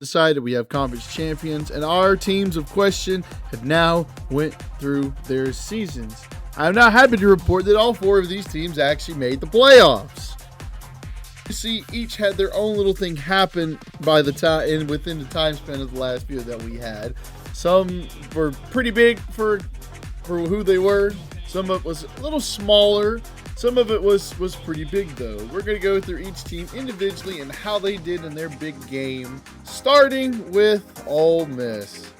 decided we have conference champions, and our teams of question have now went through their seasons. I'm now happy to report that all 4 of these teams actually made the playoffs. You see, each had their own little thing happen by the time and within the time span of the last few that we had. Some were pretty big for who they were. Some of it was a little smaller. Some of it was pretty big, though. We're going to go through each team individually and how they did in their big game, starting with Ole Miss.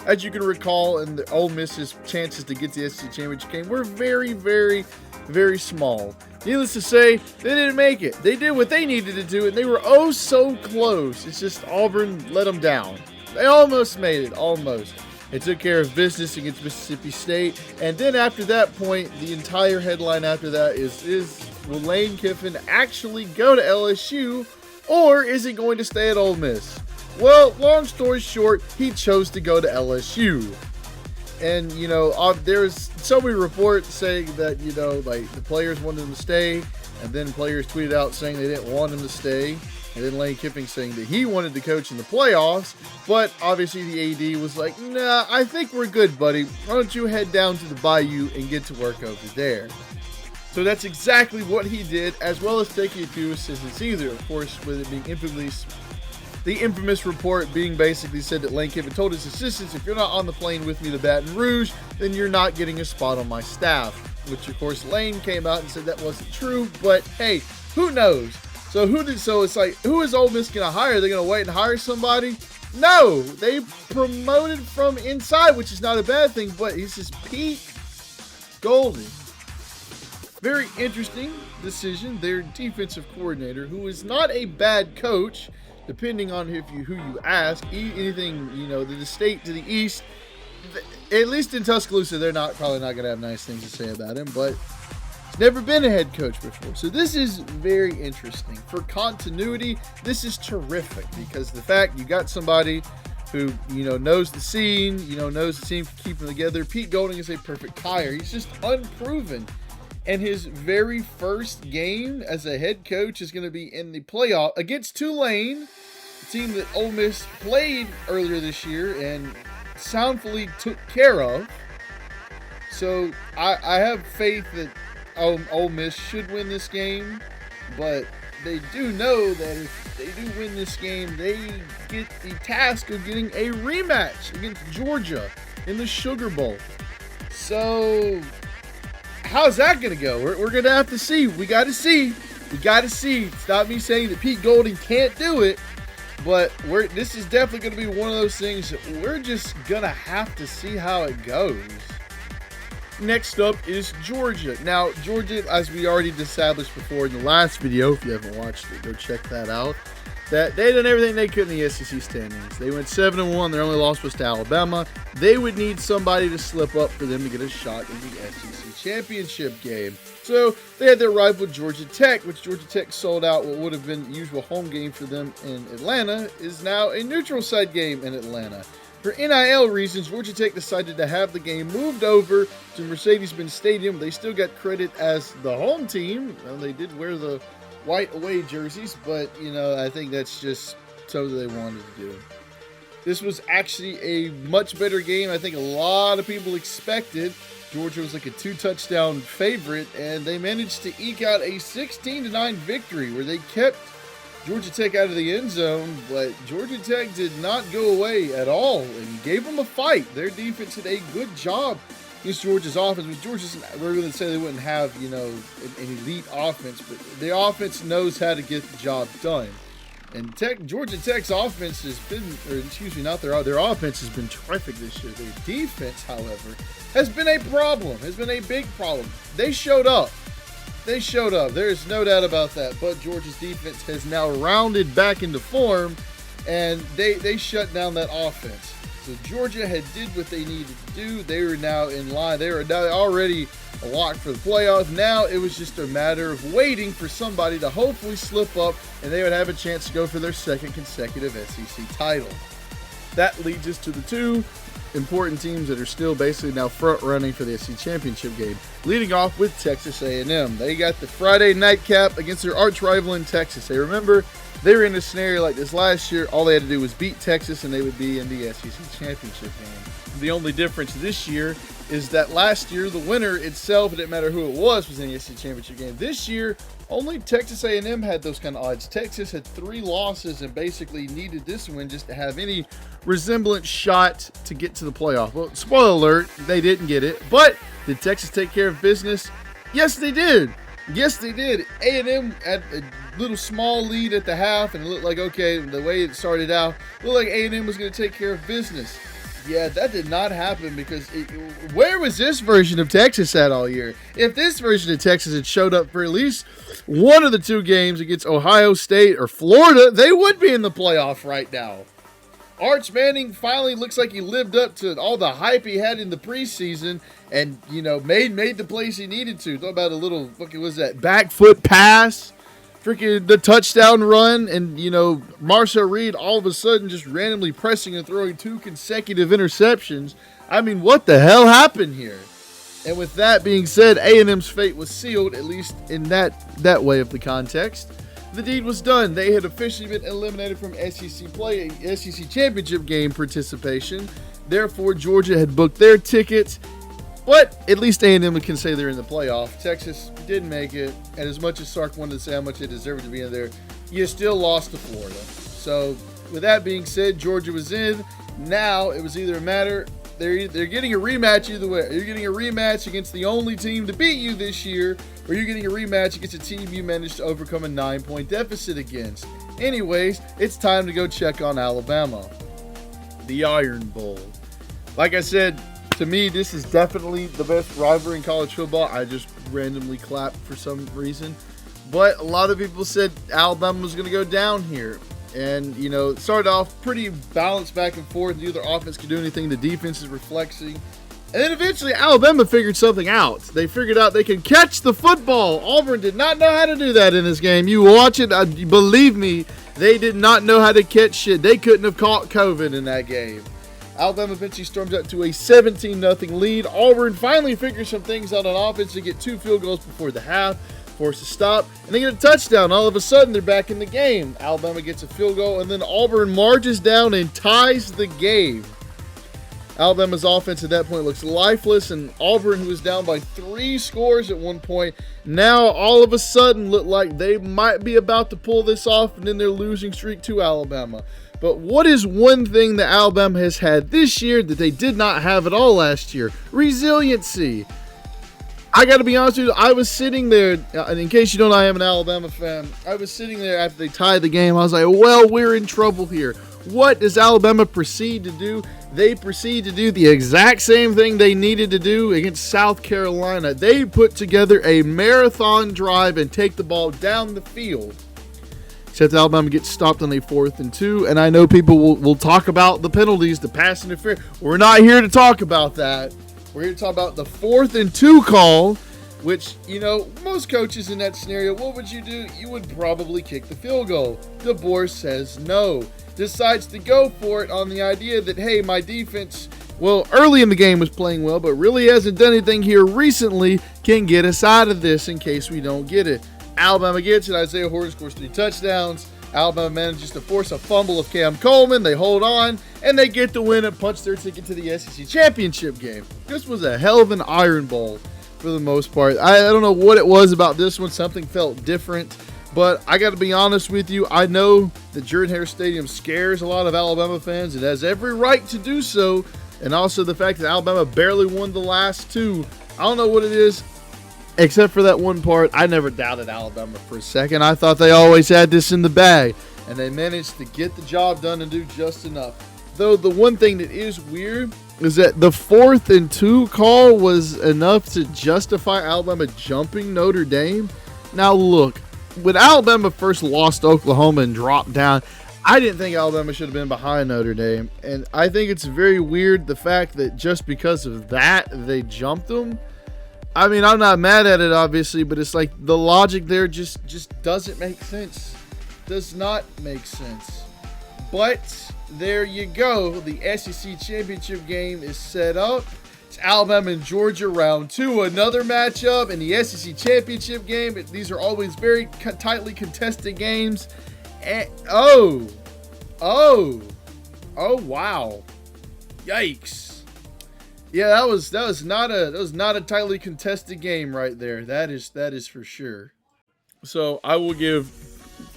As you can recall, in the Ole Miss's chances to get to the SEC championship game were very, very, very small. Needless to say, they didn't make it. They did what they needed to do, and they were oh so close. It's just Auburn let them down. They almost made it, almost. They took care of business against Mississippi State. And then after that point, the entire headline after that is will Lane Kiffin actually go to LSU, or is he going to stay at Ole Miss? Well, long story short, he chose to go to LSU. And, there's so many reports saying that, like the players wanted him to stay, and then players tweeted out saying they didn't want him to stay. And then Lane Kiffin saying that he wanted to coach in the playoffs, but obviously the AD was like, nah, I think we're good, buddy. Why don't you head down to the Bayou and get to work over there? So that's exactly what he did, as well as taking a few assistants either. Of course, with it being the infamous report being basically said that Lane Kiffin told his assistants, if you're not on the plane with me to Baton Rouge, then you're not getting a spot on my staff. Which, of course, Lane came out and said that wasn't true, but hey, who knows? So it's like, who is Ole Miss going to hire? They're going to wait and hire somebody? No, they promoted from inside, which is not a bad thing, but this is Pete Golding. Very interesting decision. Their defensive coordinator, who is not a bad coach, depending on who you ask. Anything, the state to the east, at least in Tuscaloosa, they're probably not going to have nice things to say about him, but he's never been a head coach before. So this is very interesting. For continuity, this is terrific, because the fact you got somebody who, knows the scene, knows the team, can keep them together. Pete Golding is a perfect hire. He's just unproven. And his very first game as a head coach is going to be in the playoff against Tulane, a team that Ole Miss played earlier this year and soundfully took care of. So I have faith that Ole Miss should win this game, but they do know that if they do win this game, they get the task of getting a rematch against Georgia in the Sugar Bowl. So how's that going to go? We're going to have to see. We got to see. It's not me saying that Pete Golding can't do it, but this is definitely going to be one of those things that we're just going to have to see how it goes. Next up is Georgia. Now, Georgia, as we already established before in the last video, if you haven't watched it, go check that out, that they done everything they could in the SEC standings. They went 7-1. Their only loss was to Alabama. They would need somebody to slip up for them to get a shot in the SEC championship game. So they had their rival Georgia Tech, which Georgia Tech sold out what would have been the usual home game for them in Atlanta, is now a neutral site game in Atlanta. For NIL reasons, Georgia Tech decided to have the game moved over to Mercedes-Benz Stadium. They still got credit as the home team. Well, they did wear the white away jerseys, but, I think that's just something they wanted to do. This was actually a much better game. I think a lot of people expected. Georgia was like a 2-touchdown favorite, and they managed to eke out a 16-9 victory where they kept Georgia Tech out of the end zone, but Georgia Tech did not go away at all and gave them a fight. Their defense did a good job against Georgia's offense. We're going to say they wouldn't have, an elite offense, but the offense knows how to get the job done. And Georgia Tech's offense has been, their offense has been terrific this year. Their defense, however, has been a problem, has been a big problem. They showed up. There is no doubt about that. But Georgia's defense has now rounded back into form, and they shut down that offense. So Georgia had did what they needed to do. They were now in line. They were now already locked for the playoffs. Now it was just a matter of waiting for somebody to hopefully slip up, and they would have a chance to go for their second consecutive SEC title. That leads us to the two important teams that are still basically now front running for the SEC championship game, leading off with Texas A&M. They got the Friday nightcap against their arch rival in Texas. Remember, they were in a scenario like this last year, all they had to do was beat Texas and they would be in the SEC championship game. The only difference this year is that last year, the winner itself, it didn't matter who it was in the SEC championship game. This year, only Texas A&M had those kind of odds. Texas had 3 losses and basically needed this win just to have any resemblance shot to get to the playoff. Well, spoiler alert, they didn't get it. But did Texas take care of business? Yes, they did. Yes, they did. A&M had a little small lead at the half, and it looked like, okay, the way it started out, it looked like A&M was going to take care of business. Yeah, that did not happen because where was this version of Texas at all year? If this version of Texas had showed up for at least one of the 2 games against Ohio State or Florida, they would be in the playoff right now. Arch Manning finally looks like he lived up to all the hype he had in the preseason and, made the plays he needed to. Talk about a little, what was that, back foot pass? Freaking the touchdown run, and Marshall Reed all of a sudden just randomly pressing and throwing 2 consecutive interceptions. I mean, what the hell happened here? And with that being said, A&M's fate was sealed, at least in that way of the context. The deed was done. They had officially been eliminated from SEC play, SEC championship game participation. Therefore, Georgia had booked their tickets. But at least A&M can say they're in the playoff. Texas didn't make it, and as much as Sark wanted to say how much they deserved to be in there, you still lost to Florida. So, with that being said, Georgia was in. Now, it was either a matter, they're getting a rematch either way. You're getting a rematch against the only team to beat you this year, or you're getting a rematch against a team you managed to overcome a 9-point deficit against. Anyways, it's time to go check on Alabama. The Iron Bowl. Like I said, to me, this is definitely the best rivalry in college football. I just randomly clapped for some reason. But a lot of people said Alabama was going to go down here. And, it started off pretty balanced back and forth. Neither offense could do anything. The defense is reflexing. And then eventually Alabama figured something out. They figured out they could catch the football. Auburn did not know how to do that in this game. You watch it, believe me, they did not know how to catch shit. They couldn't have caught COVID in that game. Alabama eventually storms out to a 17-0 lead. Auburn finally figures some things out on offense to get 2 field goals before the half, forced to stop, and they get a touchdown. All of a sudden, they're back in the game. Alabama gets a field goal, and then Auburn marches down and ties the game. Alabama's offense at that point looks lifeless, and Auburn, who was down by 3 scores at one point, now all of a sudden look like they might be about to pull this off, and then their losing streak to Alabama. But what is one thing that Alabama has had this year that they did not have at all last year? Resiliency. I got to be honest with you, I was sitting there, and in case you don't know, I am an Alabama fan. I was sitting there after they tied the game. I was like, well, we're in trouble here. What does Alabama proceed to do? They proceed to do the exact same thing they needed to do against South Carolina. They put together a marathon drive and take the ball down the field. Except Alabama gets stopped on a 4th and 2, and I know people will talk about the penalties, the pass interference. We're not here to talk about that. We're here to talk about the 4th and 2 call, which, most coaches in that scenario, what would you do? You would probably kick the field goal. DeBoer says no. Decides to go for it on the idea that, hey, my defense, well, early in the game was playing well, but really hasn't done anything here recently, can get us out of this in case we don't get it. Alabama gets it. Isaiah Horton scores 3 touchdowns. Alabama manages to force a fumble of Cam Coleman. They hold on, and they get the win and punch their ticket to the SEC championship game. This was a hell of an Iron Bowl for the most part. I don't know what it was about this one. Something felt different. But I got to be honest with you. I know the Jordan-Hare Stadium scares a lot of Alabama fans. It has every right to do so. And also the fact that Alabama barely won the last 2. I don't know what it is. Except for that one part, I never doubted Alabama for a second. I thought they always had this in the bag, and they managed to get the job done and do just enough. Though the one thing that is weird is that the 4th and 2 call was enough to justify Alabama jumping Notre Dame. Now look, when Alabama first lost Oklahoma and dropped down, I didn't think Alabama should have been behind Notre Dame, and I think it's very weird the fact that just because of that, they jumped them. I mean, I'm not mad at it, obviously, but it's like the logic there just doesn't make sense. Does not make sense. But there you go. The SEC championship game is set up. It's Alabama and Georgia round 2. Another matchup in the SEC championship game. These are always very tightly contested games. Oh, wow. Yikes. Yeah, that was not a tightly contested game right there. That is for sure. So I will give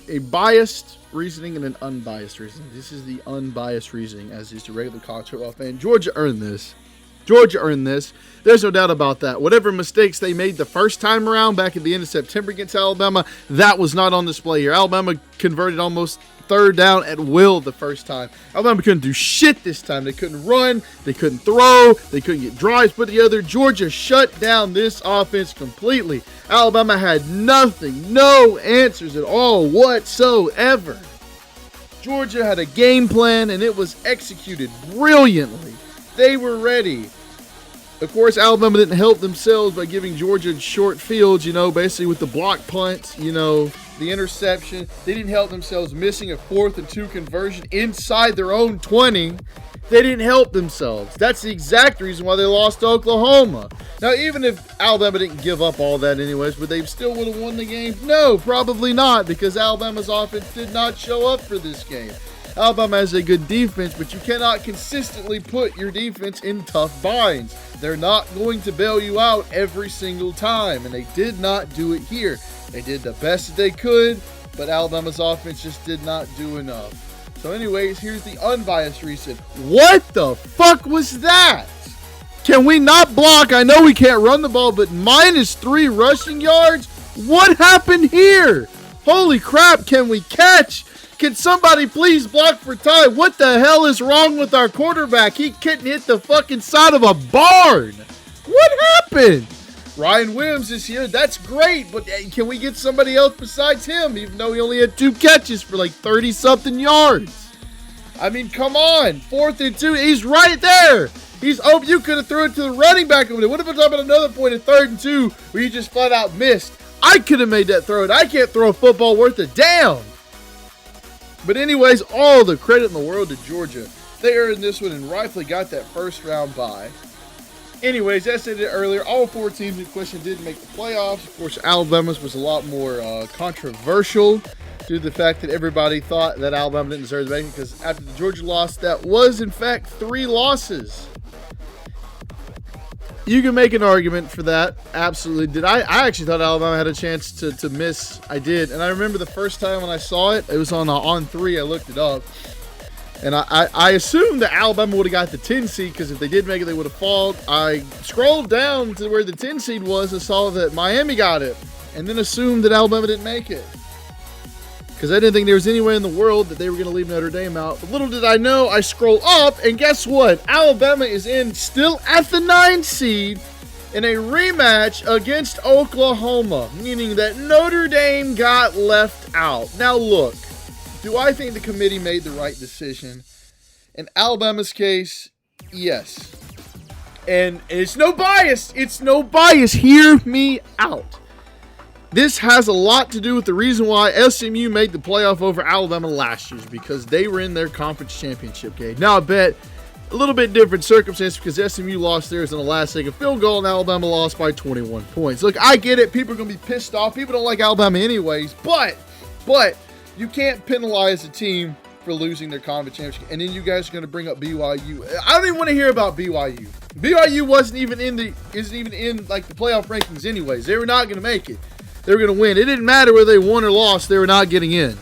a biased reasoning and an unbiased reasoning. This is the unbiased reasoning, as is the regular college football fan. Georgia earned this. There's no doubt about that. Whatever mistakes they made the first time around back at the end of September against Alabama, that was not on display here. Alabama converted almost third down at will the first time. Alabama couldn't do shit this time. They couldn't run. They couldn't throw. They couldn't get drives put together. Georgia shut down this offense completely. Alabama had nothing, no answers at all whatsoever. Georgia had a game plan, and it was executed brilliantly. They were ready. Of course, Alabama didn't help themselves by giving Georgia short fields, basically with the block punt, the interception. They didn't help themselves missing a 4th and 2 conversion inside their own 20. They didn't help themselves. That's the exact reason why they lost to Oklahoma. Now, even if Alabama didn't give up all that anyways, but they still would have won the game? No, probably not, because Alabama's offense did not show up for this game. Alabama has a good defense, but you cannot consistently put your defense in tough binds. They're not going to bail you out every single time, and they did not do it here. They did the best that they could, but Alabama's offense just did not do enough. So anyways, here's the unbiased reason. What the fuck was that? Can we not block? I know we can't run the ball, but -3 rushing yards? What happened here? Holy crap, can we catch? Can somebody please block for Ty? What the hell is wrong with our quarterback? He couldn't hit the fucking side of a barn. What happened? Ryan Williams is here. That's great, but can we get somebody else besides him, even though he only had 2 catches for like 30-something yards? I mean, come on. 4th and 2. He's right there. You could have thrown it to the running back over there. What if I'm talking about another point at 3rd and 2 where you just flat out missed? I could have made that throw, and I can't throw a football worth a damn. But anyways, all the credit in the world to Georgia. They earned this one and rightfully got that first round bye. Anyways, as I said earlier, all 4 teams in question did make the playoffs. Of course, Alabama's was a lot more controversial due to the fact that everybody thought that Alabama didn't deserve the ranking, because after the Georgia loss, that was in fact 3 losses. You can make an argument for that. Absolutely. I actually thought Alabama had a chance to miss. I did. And I remember the first time when I saw it, it was on 3. I looked it up. And I assumed that Alabama would have got the 10 seed, because if they did make it, they would have fallen. I scrolled down to where the 10 seed was and saw that Miami got it, and then assumed that Alabama didn't make it, because I didn't think there was any way in the world that they were going to leave Notre Dame out. But little did I know, I scroll up, and guess what? Alabama is still at the 9 seed in a rematch against Oklahoma, meaning that Notre Dame got left out. Now look, do I think the committee made the right decision? In Alabama's case, yes. And it's no bias. It's no bias. Hear me out. This has a lot to do with the reason why SMU made the playoff over Alabama last year, because they were in their conference championship game. Now, I bet a little bit different circumstance, because SMU lost theirs in the last second field goal and Alabama lost by 21 points. Look, I get it. People are going to be pissed off. People don't like Alabama anyways, but you can't penalize a team for losing their conference championship. And then you guys are going to bring up BYU. I don't even want to hear about BYU. BYU isn't even in like the playoff rankings anyways. They were not going to make it. They were going to win. It didn't matter whether they won or lost. They were not getting in.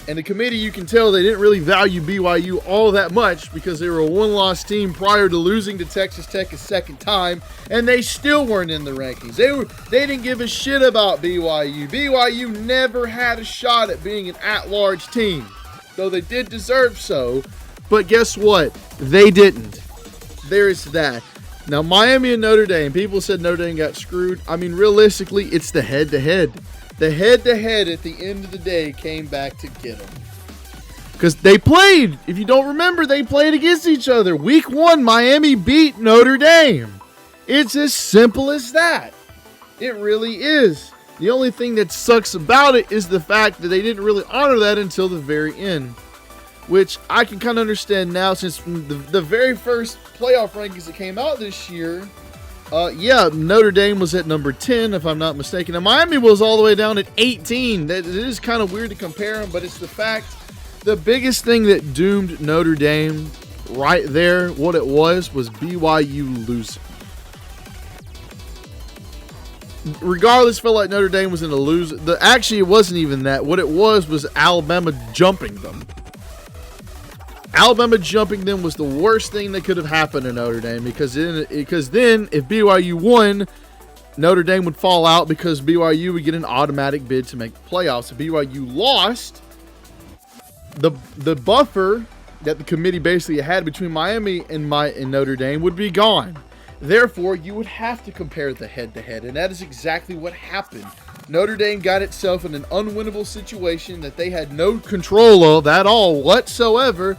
And the committee, you can tell they didn't really value BYU all that much, because they were a 1-loss team prior to losing to Texas Tech a second time, and they still weren't in the rankings. They didn't give a shit about BYU. BYU never had a shot at being an at-large team, though they did deserve so. But guess what? They didn't. There's that. Now, Miami and Notre Dame, people said Notre Dame got screwed. I mean, realistically, it's the head-to-head. The head-to-head at the end of the day came back to get them. Because they played. If you don't remember, they played against each other. Week 1, Miami beat Notre Dame. It's as simple as that. It really is. The only thing that sucks about it is the fact that they didn't really honor that until the very end, which I can kind of understand now, since the very first playoff rankings that came out this year, Yeah, Notre Dame was at number 10, if I'm not mistaken. And Miami was all the way down at 18. It is kind of weird to compare them, but it's the fact, the biggest thing that doomed Notre Dame right there, what it was BYU losing. Regardless, felt like Notre Dame was in a lose. Actually, it wasn't even that. What it was Alabama jumping them. Alabama jumping them was the worst thing that could have happened to Notre Dame because then if BYU won, Notre Dame would fall out because BYU would get an automatic bid to make the playoffs. If BYU lost, the buffer that the committee basically had between Miami and Notre Dame would be gone. Therefore, you would have to compare the head-to-head, and that is exactly what happened. Notre Dame got itself in an unwinnable situation that they had no control of at all whatsoever,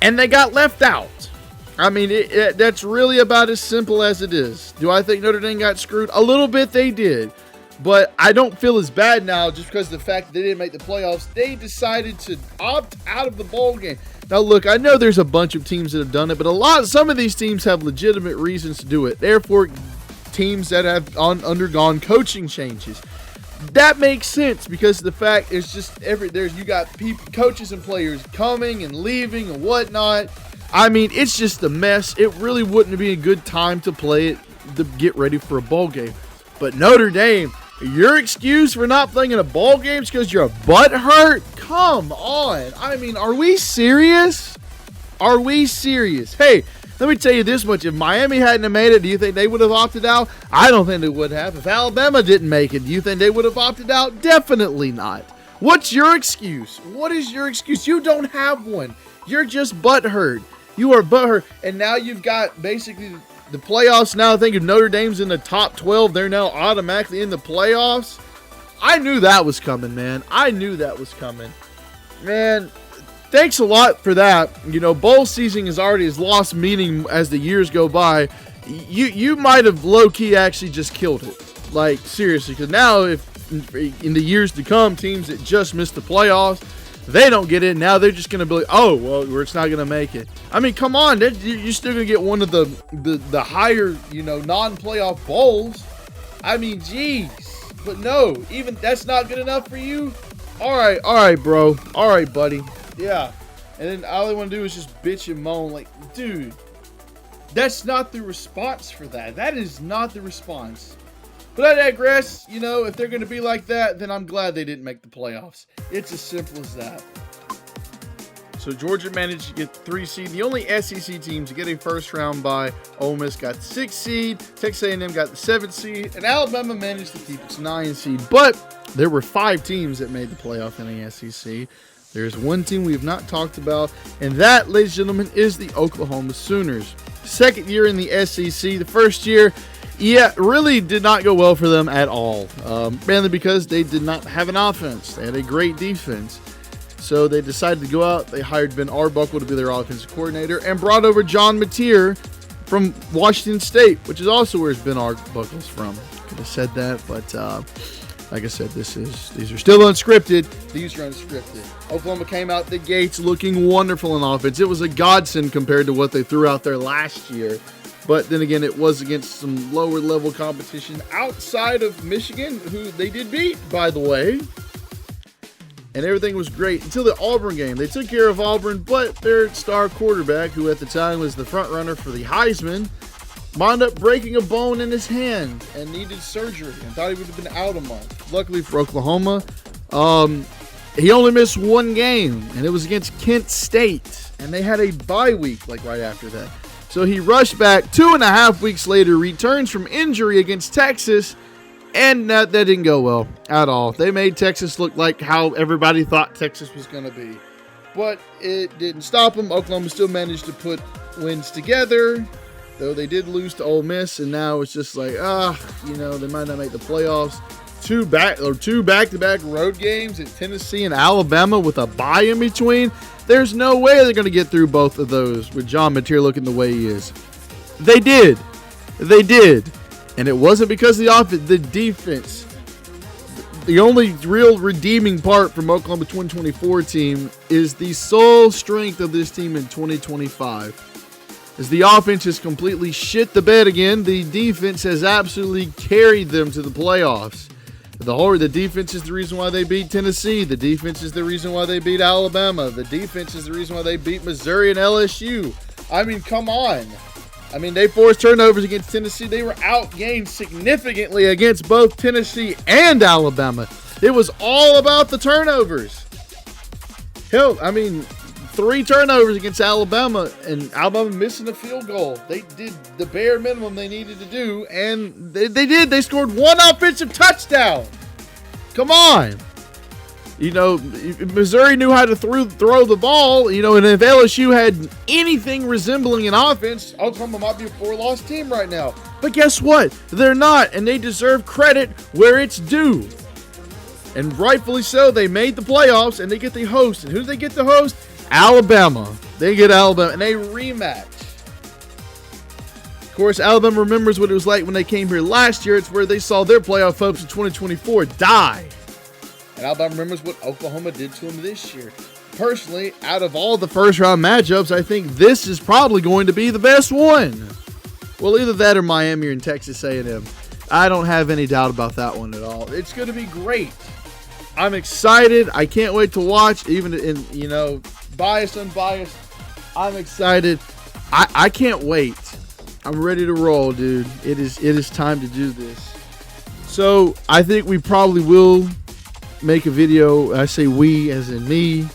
and they got left out. I mean, that's really about as simple as it is. Do I think Notre Dame got screwed? A little bit they did, but I don't feel as bad now just because of the fact that they didn't make the playoffs. They decided to opt out of the bowl game. Now, look, I know there's a bunch of teams that have done it, but some of these teams have legitimate reasons to do it. Therefore, teams that have undergone coaching changes. That makes sense because the fact is just you got coaches and players coming and leaving and whatnot. I mean, it's just a mess. It really wouldn't be a good time to play it to get ready for a bowl game. But Notre Dame, your excuse for not playing in a bowl game is because your butt hurt? Come on. I mean, are we serious? Are we serious? Hey, let me tell you this much. If Miami hadn't made it, do you think they would have opted out? I don't think they would have. If Alabama didn't make it, do you think they would have opted out? Definitely not. What's your excuse? What is your excuse? You don't have one. You're just butthurt. You are butthurt. And now you've got basically the playoffs. Now I think if Notre Dame's in the top 12, they're now automatically in the playoffs. I knew that was coming, man. I knew that was coming. Man, thanks a lot for that. You know, bowl season has lost meaning as the years go by. You might have low-key actually just killed it. Like, seriously. Because now, if in the years to come, teams that just missed the playoffs, they don't get it. Now they're just going to be like, oh, well, it's not going to make it. I mean, come on. You're still going to get one of the higher, non-playoff bowls. I mean, geez. But no, even that's not good enough for you? All right, bro. All right, buddy. Yeah. And then all they want to do is just bitch and moan. Like, dude, that's not the response for that. That is not the response. But I digress. If they're going to be like that, then I'm glad they didn't make the playoffs. It's as simple as that. So Georgia managed to get 3 seed. The only SEC team to get a first round bye. Ole Miss got the 6 seed. Texas A&M got the 7 seed. And Alabama managed to keep its 9 seed. But there were 5 teams that made the playoff in the SEC. There's one team we have not talked about. And that, ladies and gentlemen, is the Oklahoma Sooners. Second year in the SEC. The first year, really did not go well for them at all. Mainly because they did not have an offense. They had a great defense. So they decided to go out. They hired Ben Arbuckle to be their offensive coordinator and brought over John Mateer from Washington State, which is also where Ben Arbuckle's from. Could have said that, but like I said, these are still unscripted. These are unscripted. Oklahoma came out the gates looking wonderful in offense. It was a godsend compared to what they threw out there last year. But then again, it was against some lower level competition outside of Michigan, who they did beat, by the way. And everything was great until the Auburn game. They took care of Auburn, but their star quarterback, who at the time was the front runner for the Heisman, wound up breaking a bone in his hand and needed surgery and thought he would have been out a month. Luckily for Oklahoma, he only missed 1 game, and it was against Kent State. And they had a bye week right after that. So he rushed back 2.5 weeks later, returns from injury against Texas, and that didn't go well at all. They made Texas look like how everybody thought Texas was going to be. But it didn't stop them. Oklahoma still managed to put wins together, though they did lose to Ole Miss, and now it's just like, they might not make the playoffs. Two back-to-back road games at Tennessee and Alabama with a bye in between. There's no way they're going to get through both of those with John Mateer looking the way he is. They did. And it wasn't because of the offense, the defense. The only real redeeming part from Oklahoma 2024 team is the sole strength of this team in 2025. As the offense has completely shit the bed again, the defense has absolutely carried them to the playoffs. The defense is the reason why they beat Tennessee. The defense is the reason why they beat Alabama. The defense is the reason why they beat Missouri and LSU. I mean, come on. I mean, they forced turnovers against Tennessee. They were outgained significantly against both Tennessee and Alabama. It was all about the turnovers. Hell, I mean, 3 turnovers against Alabama, and Alabama missing a field goal. They did the bare minimum they needed to do, and they did. They scored 1 offensive touchdown. Come on. You know, Missouri knew how to throw the ball, you know, and if LSU had anything resembling an offense, Oklahoma might be a 4-loss team right now. But guess what? They're not, and they deserve credit where it's due. And rightfully so, they made the playoffs, and they get the host. And who do they get the host? Alabama. They get Alabama, and they rematch. Of course, Alabama remembers what it was like when they came here last year. It's where they saw their playoff hopes in 2024 die. And Alabama remembers what Oklahoma did to them this year. Personally, out of all the first-round matchups, I think this is probably going to be the best one. Well, either that or Miami or Texas A&M. I don't have any doubt about that one at all. It's going to be great. I'm excited. I can't wait to watch, even in, you know, biased, unbiased. I'm excited. I can't wait. I'm ready to roll, dude. It is time to do this. So I think we probably will make a video. I say we as in me.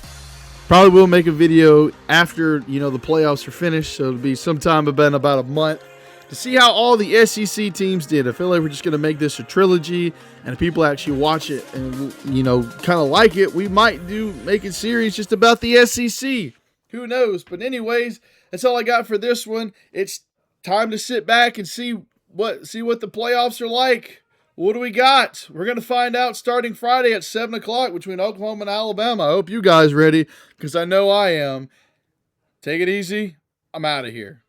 Probably will make a video after, you know, the playoffs are finished. So it'll be sometime about a month to see how all the SEC teams did. I feel like we're just going to make this a trilogy, and if people actually watch it and, you know, kind of like it, we might make a series just about the SEC. Who knows? But anyways, that's all I got for this one. It's time to sit back and see what the playoffs are like. What do we got? We're going to find out starting Friday at 7 o'clock between Oklahoma and Alabama. I hope you guys ready, because I know I am. Take it easy. I'm out of here.